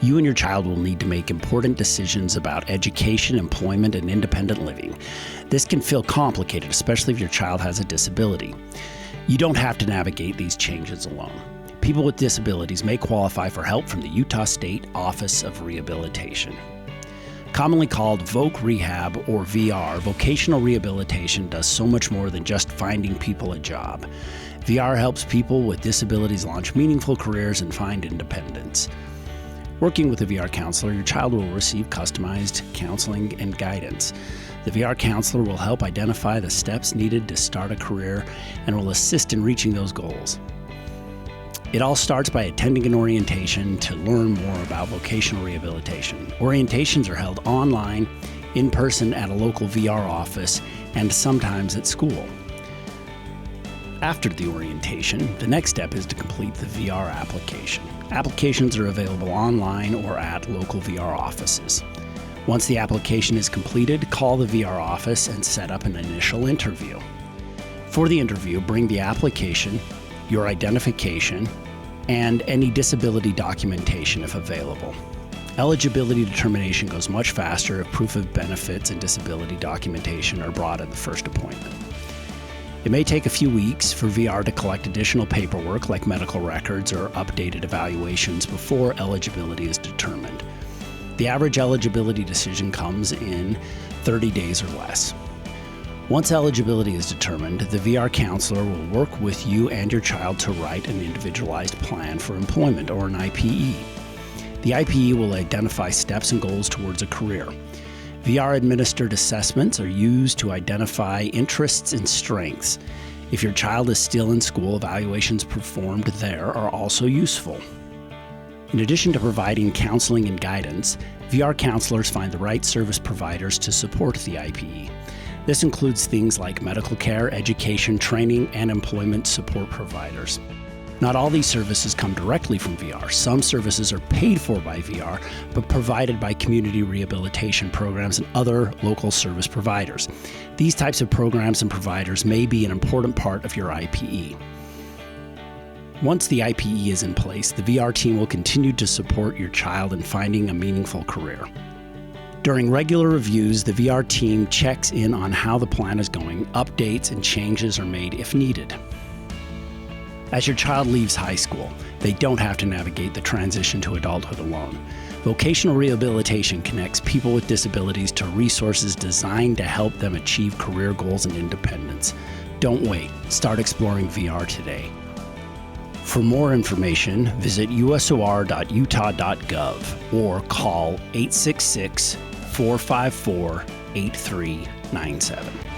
You and your child will need to make important decisions about education, employment, and independent living. This can feel complicated, especially if your child has a disability. You don't have to navigate these changes alone. People with disabilities may qualify for help from the Utah State Office of Rehabilitation. Commonly called Voc Rehab or VR, vocational rehabilitation does so much more than just finding people a job. VR helps people with disabilities launch meaningful careers and find independence. Working with a VR counselor, your child will receive customized counseling and guidance. The VR counselor will help identify the steps needed to start a career and will assist in reaching those goals. It all starts by attending an orientation to learn more about vocational rehabilitation. Orientations are held online, in person at a local VR office, and sometimes at school. After the orientation, the next step is to complete the VR application. Applications are available online or at local VR offices. Once the application is completed, call the VR office and set up an initial interview. For the interview, bring the application, your identification, and any disability documentation if available. Eligibility determination goes much faster if proof of benefits and disability documentation are brought at the first appointment. It may take a few weeks for VR to collect additional paperwork like medical records or updated evaluations before eligibility is determined. The average eligibility decision comes in 30 days or less. Once eligibility is determined, the VR counselor will work with you and your child to write an individualized plan for employment, or an IPE. The IPE will identify steps and goals towards a career. VR-administered assessments are used to identify interests and strengths. If your child is still in school, evaluations performed there are also useful. In addition to providing counseling and guidance, VR counselors find the right service providers to support the IPE. This includes things like medical care, education, training, and employment support providers. Not all these services come directly from VR. Some services are paid for by VR, but provided by community rehabilitation programs and other local service providers. These types of programs and providers may be an important part of your IPE. Once the IPE is in place, the VR team will continue to support your child in finding a meaningful career. During regular reviews, the VR team checks in on how the plan is going, updates and changes are made if needed. As your child leaves high school, they don't have to navigate the transition to adulthood alone. Vocational rehabilitation connects people with disabilities to resources designed to help them achieve career goals and independence. Don't wait. Start exploring VR today. For more information, visit usor.utah.gov or call 866-454-8397.